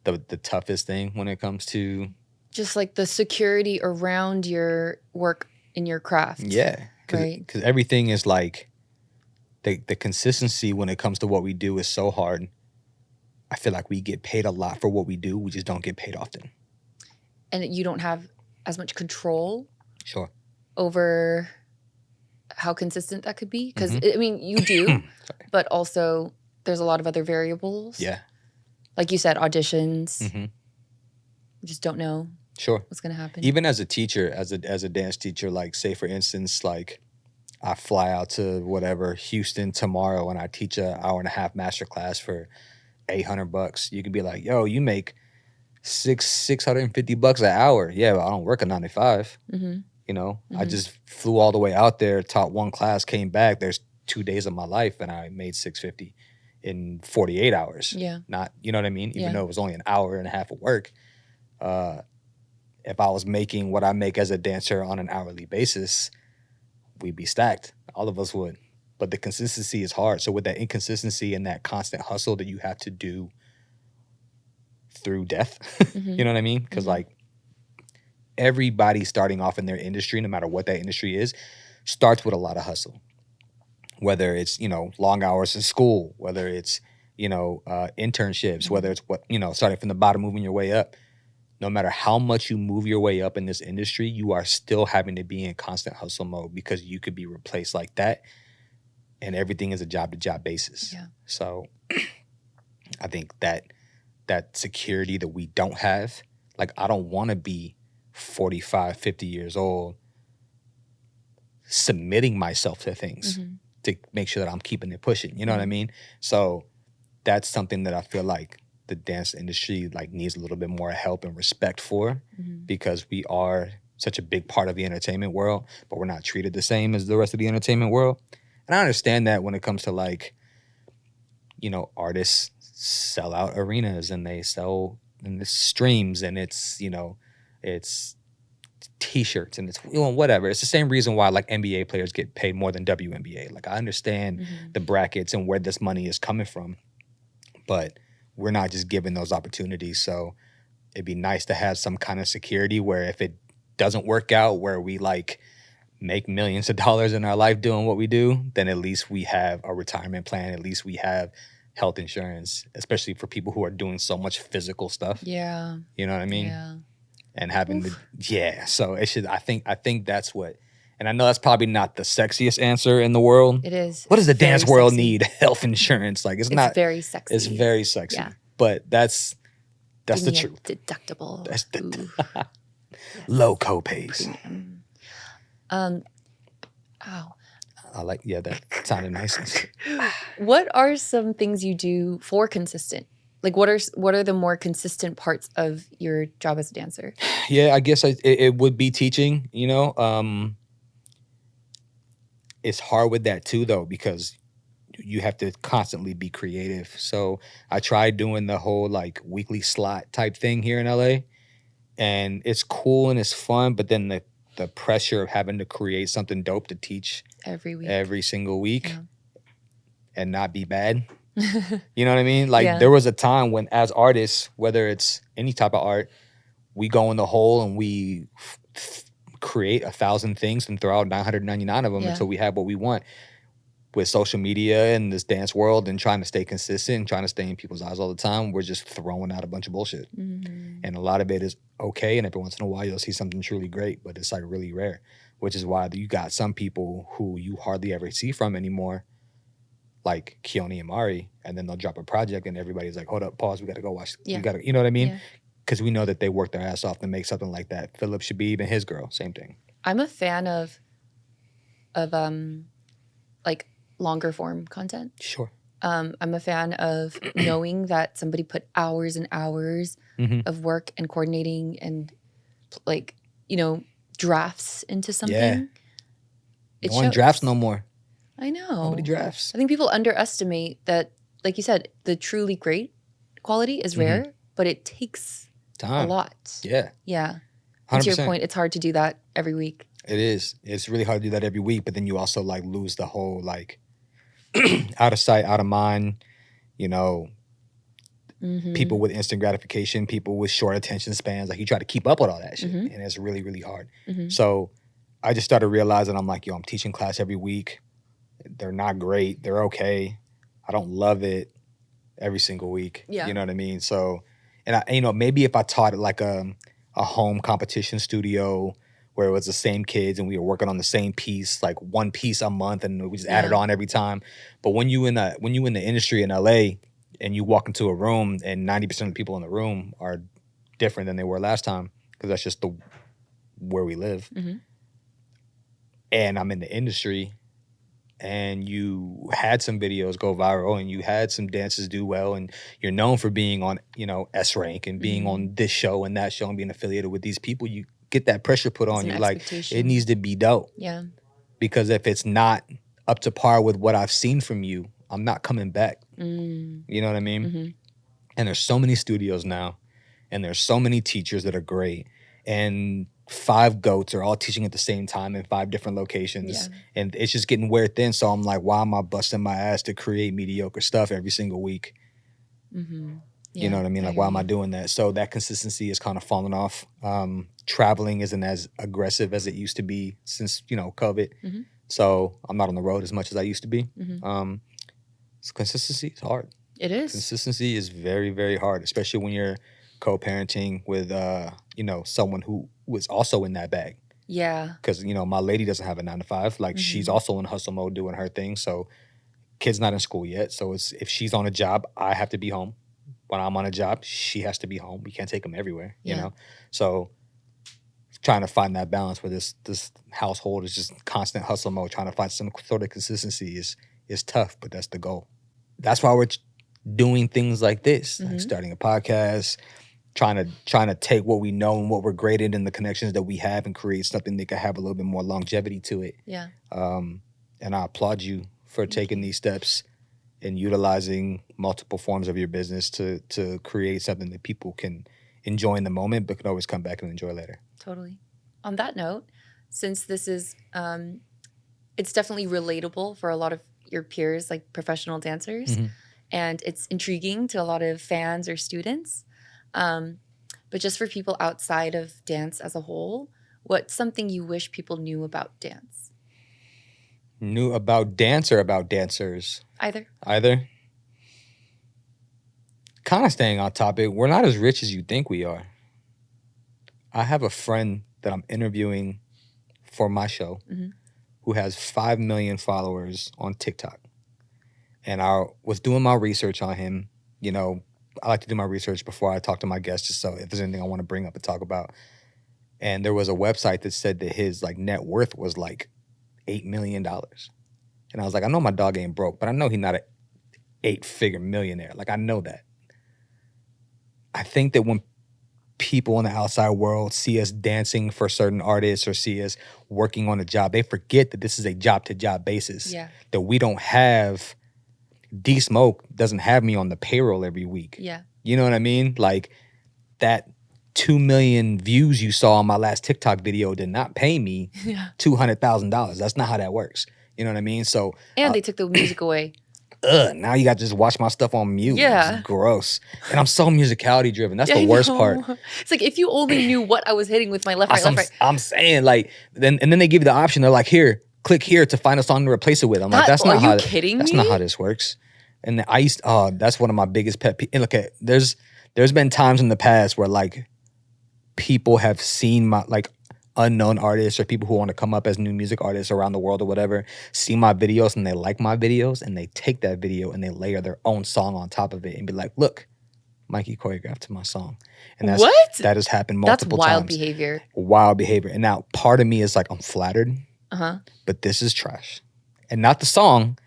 the toughest thing when it comes to... Just like the security around your work in your craft. Yeah, because everything is like the consistency when it comes to what we do is so hard. I feel like we get paid a lot for what we do. We just don't get paid often. And you don't have as much control over how consistent that could be. Because, I mean, you do, but also there's a lot of other variables. Yeah. Like you said, auditions. You just don't know. What's going to happen. Even as a teacher, as a dance teacher, like say for instance, like I fly out to whatever, Houston tomorrow and I teach an hour-and-a-half master class for $800. You could be like, yo, you make $650 an hour. Yeah, but I don't work a 9 to 5. You know, I just flew all the way out there, taught one class, came back. There's 2 days of my life and I made $650 in 48 hours. Yeah. Not, you know what I mean? Even though it was only an hour and a half of work. If I was making what I make as a dancer on an hourly basis, we'd be stacked. All of us would. But the consistency is hard. So with that inconsistency and that constant hustle that you have to do through death, you know what I mean? Because like everybody starting off in their industry, no matter what that industry is, starts with a lot of hustle. Whether it's, you know, long hours in school, whether it's, you know, internships, whether it's what, you know, starting from the bottom, moving your way up. No matter how much you move your way up in this industry, you are still having to be in constant hustle mode because you could be replaced like that. And everything is a job-to-job basis. Yeah. So I think that security that we don't have, like I don't want to be 45, 50 years old submitting myself to things to make sure that I'm keeping it pushing. You know what I mean? So that's something that I feel like the dance industry like needs a little bit more help and respect for because we are such a big part of the entertainment world, but we're not treated the same as the rest of the entertainment world. And I understand that when it comes to like, you know, artists sell out arenas and they sell and it's streams and it's, you know, it's t-shirts and it's, you know, whatever. It's the same reason why like NBA players get paid more than WNBA. Like I understand the brackets and where this money is coming from, but we're not just given those opportunities. So it'd be nice to have some kind of security where if it doesn't work out, where we like make millions of dollars in our life doing what we do, then at least we have a retirement plan. At least we have health insurance, especially for people who are doing so much physical stuff. Yeah. You know what I mean? Yeah. And having so it should, I think that's what, and I know that's probably not the sexiest answer in the world. It is. What does the dance world need? Health insurance. Like it's not very sexy. It's very sexy. Yeah. But that's the truth. Deductible. That's low copays. I like, that sounded nice. What are some things you do for consistent? Like what are the more consistent parts of your job as a dancer? Yeah, I guess it would be teaching, you know. It's hard with that too though, because you have to constantly be creative. So I tried doing the whole like weekly slot type thing here in LA, and it's cool and it's fun, but then the pressure of having to create something dope to teach every single week and not be bad. You know what I mean? Like there was a time when as artists, whether it's any type of art, we go in the hole and we create 1,000 things and throw out 999 of them until we have what we want. With social media and this dance world and trying to stay consistent and trying to stay in people's eyes all the time, we're just throwing out a bunch of bullshit. And a lot of it is okay, and every once in a while you'll see something truly great, but it's like really rare, which is why you got some people who you hardly ever see from anymore, like Keone and Mari, and then they'll drop a project and everybody's like, hold up, pause, we gotta go watch. We gotta, you know what I mean? Because we know that they work their ass off to make something like that. Philip Shabib and his girl, same thing. I'm a fan of like longer form content. Sure. I'm a fan of knowing that somebody put hours and hours of work and coordinating and like, you know, drafts into something. Yeah. No one drafts no more. I know. Nobody drafts. I think people underestimate that, like you said, the truly great quality is rare, but it takes time. A lot. Yeah. Yeah. 100%. To your point, it's hard to do that every week. It is. It's really hard to do that every week, but then you also like lose the whole like out of sight, out of mind, you know, people with instant gratification, people with short attention spans. Like you try to keep up with all that shit, and it's really, really hard. So I just started realizing I'm like, yo, I'm teaching class every week. They're not great. They're okay. I don't love it every single week. Yeah. You know what I mean? So, and I, you know, maybe if I taught at like a home competition studio where it was the same kids and we were working on the same piece, like one piece a month, and we just added on every time. But when you in the industry in LA and you walk into a room and 90% of the people in the room are different than they were last time, because that's just where we live. And I'm in the industry, and you had some videos go viral and you had some dances do well, and you're known for being on, you know, S Rank and being on this show and that show and being affiliated with these people, you get that pressure put on you. Like, it needs to be dope. Yeah. Because if it's not up to par with what I've seen from you, I'm not coming back. You know what I mean? And there's so many studios now, and there's so many teachers that are great. And 5 goats are all teaching at the same time in 5 different locations. Yeah. And it's just getting wear thin. So I'm like, why am I busting my ass to create mediocre stuff every single week? Mm-hmm. Yeah, you know what I mean? Like, why am I doing that? So that consistency is kind of falling off. Traveling isn't as aggressive as it used to be since, COVID. Mm-hmm. So I'm not on the road as much as I used to be. Mm-hmm. So consistency is hard. It is. Consistency is very, very hard, especially when you're co-parenting with, someone who was also in that bag. Yeah. Because, my lady doesn't have a 9-to-5. Like, she's also in hustle mode doing her thing. So kid's not in school yet. So if she's on a job, I have to be home. When I'm on a job, she has to be home. We can't take them everywhere, you know? So trying to find that balance where this household is just constant hustle mode, trying to find some sort of consistency is tough, but that's the goal. That's why we're doing things like this, like starting a podcast, trying to take what we know and what we're great at and the connections that we have and create something that can have a little bit more longevity to it. Yeah. And I applaud you for taking these steps and utilizing multiple forms of your business to create something that people can enjoy in the moment, but can always come back and enjoy later. Totally. On that note, since this is, it's definitely relatable for a lot of your peers, like professional dancers, and it's intriguing to a lot of fans or students. But just for people outside of dance as a whole, what's something you wish people knew about dance? Knew about dance or about dancers? Either. Kind of staying on topic, we're not as rich as you think we are. I have a friend that I'm interviewing for my show who has 5 million followers on TikTok. And I was doing my research on him. I like to do my research before I talk to my guests, just so if there's anything I want to bring up and talk about. And there was a website that said that his net worth was like $8 million. And I was like, I know my dog ain't broke, but I know he's not an 8-figure millionaire. Like, I know that. I think that when people in the outside world see us dancing for certain artists or see us working on a job, they forget that this is a job-to-job basis. Yeah. That we don't have, D-Smoke doesn't have me on the payroll every week. Yeah. You know what I mean? Like, that 2 million views you saw on my last TikTok video did not pay me $200,000. That's not how that works. You know what I mean? So and they took the music away. Now you got to just watch my stuff on mute. Yeah. It's gross. And I'm so musicality driven. That's the worst part. It's like, if you only knew what I was hitting with my left, right. I'm saying, like, then they give you the option. They're like, here, click here to find a song to replace it with. I'm like, that's not how. Are you kidding me? That's not how this works. And that's one of my biggest pet peeves. And look, there's been times in the past where, like, people have seen my, like, unknown artists or people who want to come up as new music artists around the world or whatever, see my videos and they like my videos and they take that video and they layer their own song on top of it and be like, look, Mikey choreographed to my song. And that has happened multiple times. That's wild behavior. And now part of me is like, I'm flattered, but this is trash. And not the song,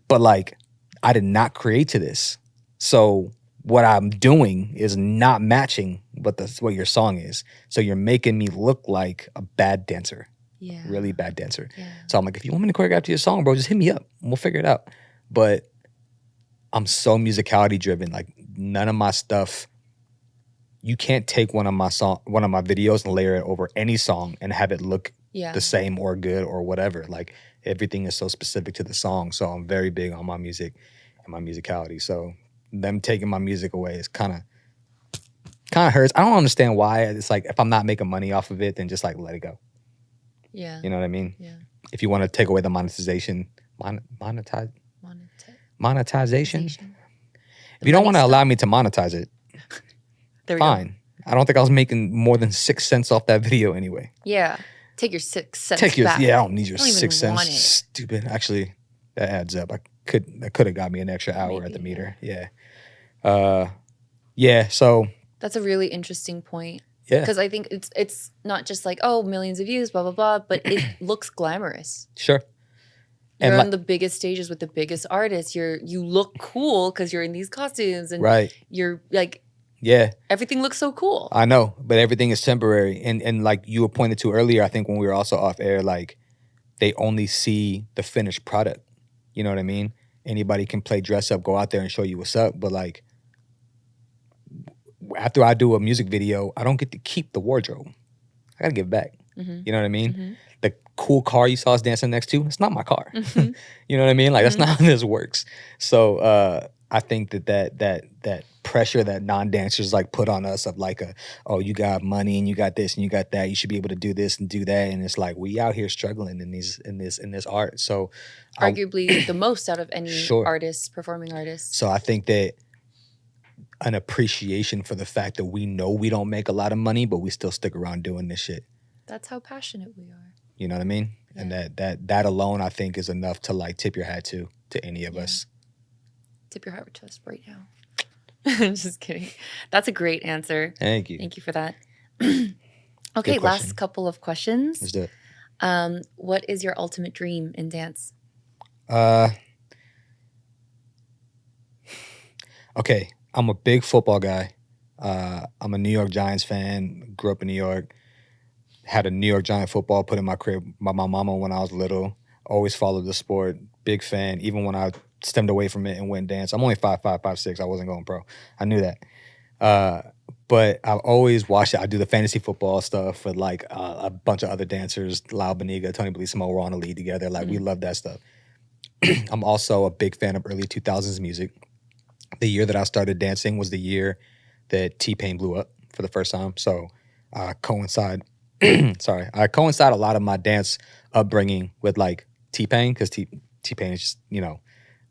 but like, I did not create to this. So what I'm doing is not matching what your song is. So you're making me look like a bad dancer. Yeah. Really bad dancer. Yeah. So I'm like, if you want me to choreograph to your song, bro, just hit me up. We'll figure it out. But I'm so musicality driven. Like, none of my stuff, you can't take one of my videos and layer it over any song and have it look the same or good or whatever. Like, everything is so specific to the song. So I'm very big on my music and my musicality. So them taking my music away is kind of hurts. I don't understand why. It's like, if I'm not making money off of it, then just like let it go. Yeah. You know what I mean? Yeah. If you want to take away the monetization. If you don't want to allow me to monetize it, fine. I don't think I was making more than 6 cents off that video anyway. Yeah. Take your 6 cents back. Yeah, I don't need your 6 cents. Stupid. Actually, that adds up. That could have got me an extra hour at the meter. Yeah. So that's a really interesting point. Yeah. Because I think it's not just like, oh, millions of views, blah, blah, blah, but it looks glamorous. Sure. You're on the biggest stages with the biggest artists. You look cool because you're in these costumes and you're like, everything looks so cool. I know, but everything is temporary. And like you were pointed to earlier, I think when we were also off air, like, they only see the finished product. You know what I mean? Anybody can play dress up, go out there and show you what's up. But like, after I do a music video, I don't get to keep the wardrobe. I gotta give back. You know what I mean? The cool car you saw us dancing next to, it's not my car. You know what I mean? Like that's not how this works. So I think that pressure that non-dancers like put on us of like oh, you got money and you got this and you got that, you should be able to do this and do that, and it's like we out here struggling in this art. So arguably the most out of any sure. artist, performing artist. So I think that an appreciation for the fact that we know we don't make a lot of money, but we still stick around doing this shit. That's how passionate we are. You know what I mean? Yeah. And that alone, I think, is enough to like tip your hat to any of us. Tip your hat to us right now. Just kidding. That's a great answer. Thank you. Thank you for that. Okay, last couple of questions. Let's do it. What is your ultimate dream in dance? Okay, I'm a big football guy. I'm a New York Giants fan. Grew up in New York. Had a New York Giant football put in my crib by my mama when I was little. Always followed the sport. Big fan. Even when I stemmed away from it and went dance. I'm only 5'5", 5'6". I wasn't going pro. I knew that. But I've always watched it. I do the fantasy football stuff with like a bunch of other dancers. Lau Beniga, Tony Bellissimo were on the lead together. Like we love that stuff. I'm also a big fan of early 2000s music. The year that I started dancing was the year that T-Pain blew up for the first time. So I coincide a lot of my dance upbringing with like T-Pain because T-Pain is just,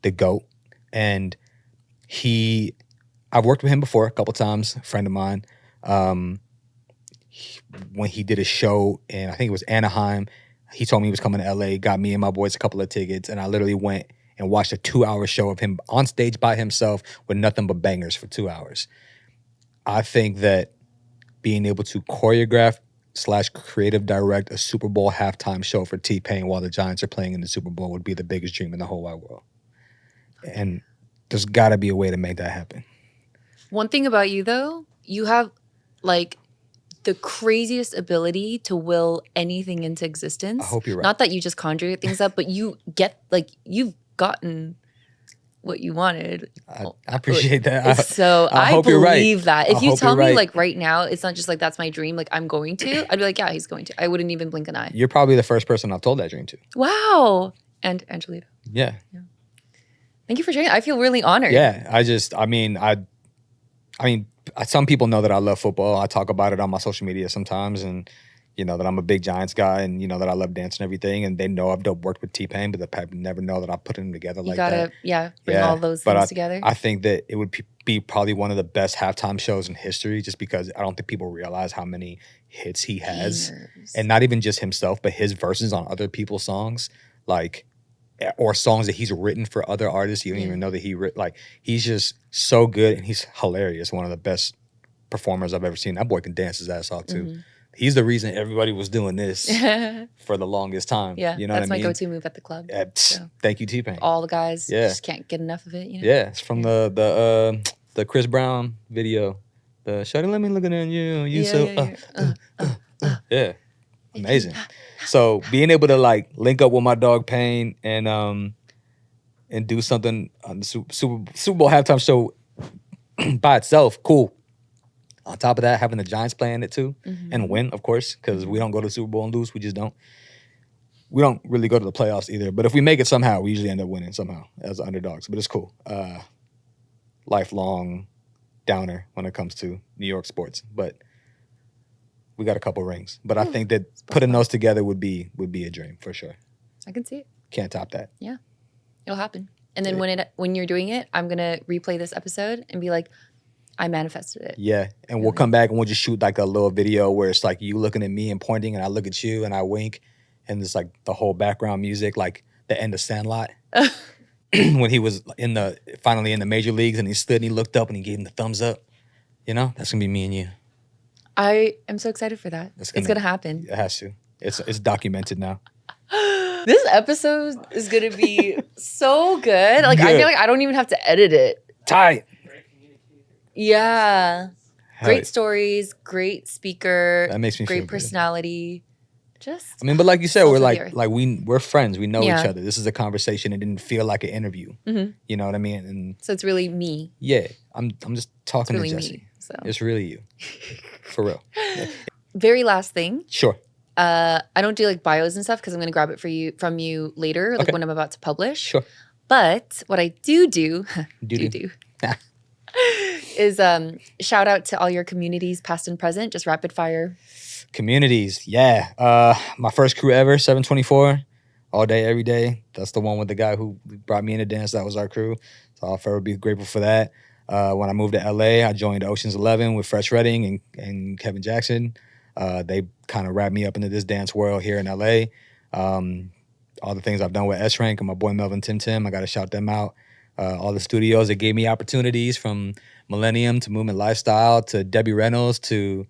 the GOAT. And I've worked with him before a couple times, a friend of mine. When he did a show in, I think it was Anaheim, he told me he was coming to LA, got me and my boys a couple of tickets, and I literally went and watched a 2-hour show of him on stage by himself with nothing but bangers for 2 hours. I think that being able to choreograph / creative direct a Super Bowl halftime show for T-Pain while the Giants are playing in the Super Bowl would be the biggest dream in the whole wide world. And there's got to be a way to make that happen. One thing about you, though, you have like the craziest ability to will anything into existence. I hope you're right. Not that you just conjure things up, but you get like you've gotten what you wanted. I appreciate that. So I hope believe you're right. that. If I you hope tell you're me right. like right now, it's not just like that's my dream, like I'm going to, I'd be like, yeah, he's going to. I wouldn't even blink an eye. You're probably the first person I've told that dream to. Wow. And Angelita. Yeah. Thank you for sharing. I feel really honored. Yeah. I mean, some people know that I love football. I talk about it on my social media sometimes, and that I'm a big Giants guy, and that I love dance and everything. And they know I've worked with T-Pain, but they never know that I put them together like that. Bring all those things together. I think that it would be probably one of the best halftime shows in history, just because I don't think people realize how many hits he has, and not even just himself, but his verses on other people's songs, or songs that he's written for other artists. You don't even know that he's just so good, and he's hilarious. One of the best performers I've ever seen. That boy can dance his ass off too. Mm-hmm. He's the reason everybody was doing this for the longest time. Yeah, you know that's what I mean? my go-to move at the club. So. Thank you, T-Pain. All the guys just can't get enough of it. Yeah, it's from the Chris Brown video. The "Shawty, let me look at you." Amazing. So being able to link up with my dog Payne and do something on the Super Bowl halftime show by itself, cool. On top of that, having the Giants play in it too, and win, of course, because we don't go to the Super Bowl and lose. We just don't. We don't really go to the playoffs either. But if we make it somehow, we usually end up winning somehow as underdogs. But it's cool. Lifelong downer when it comes to New York sports. But we got a couple rings. But I think that putting those together would be a dream for sure. I can see it. Can't top that. Yeah. It'll happen. And then when you're doing it, I'm going to replay this episode and be like, I manifested it. Yeah. And we'll come back and we'll just shoot a little video where it's you looking at me and pointing, and I look at you and I wink. And it's the whole background music, like the end of Sandlot. When he was finally in the major leagues, and he stood and he looked up and he gave him the thumbs up. That's going to be me and you. I am so excited for that. It's going to happen. It has to. It's documented now. This episode is going to be so good. I feel like I don't even have to edit it. Tight. Yeah. Great stories, great speaker. That makes me feel great personality. But like you said, we're friends. We know each other. This is a conversation. It didn't feel like an interview. Mm-hmm. You know what I mean? And so it's really me. Yeah, I'm just talking really to Jesse. Me, so. It's really you, for real. Yeah. very last thing. Sure. I don't do like bios and stuff because I'm going to grab it from you later, like when I'm about to publish. Sure. But what I do is shout out to all your communities, past and present, just rapid fire. Communities, yeah. My first crew ever, 724, all day, every day. That's the one with the guy who brought me into dance. That was our crew. So I'll forever be grateful for that. When I moved to LA, I joined Ocean's 11 with Fresh Redding and Kevin Jackson. They kind of wrapped me up into this dance world here in LA. All the things I've done with S-Rank and my boy Melvin Tim, I got to shout them out. All the studios that gave me opportunities, from Millennium to Movement Lifestyle to Debbie Reynolds to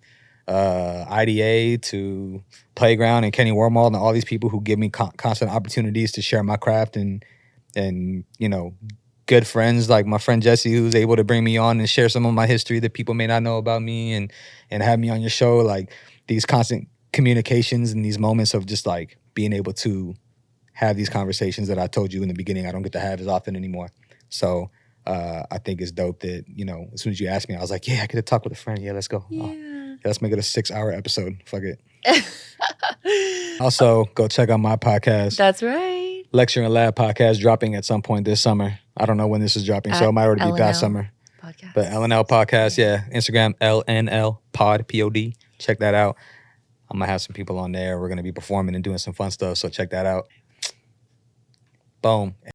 IDA to Playground and Kenny Wormald, and all these people who give me constant opportunities to share my craft, and you know, good friends like my friend Jesse, who's able to bring me on and share some of my history that people may not know about me, and have me on your show. Like, these constant communications and these moments of just like being able to have these conversations that I told you in the beginning I don't get to have as often anymore. So I think it's dope that, you know, as soon as you asked me, I was like, yeah, I get to talk with a friend. Yeah, let's go. Yeah, let's make it a 6-hour episode. Fuck it. Also, go check out my podcast. That's right. Lecture and Lab podcast dropping at some point this summer. I don't know when this is dropping, so it might already be past summer. Podcast. But LNL podcast, yeah. Instagram, LNL pod, P-O-D. Check that out. I'm going to have some people on there. We're going to be performing and doing some fun stuff, so check that out. Boom.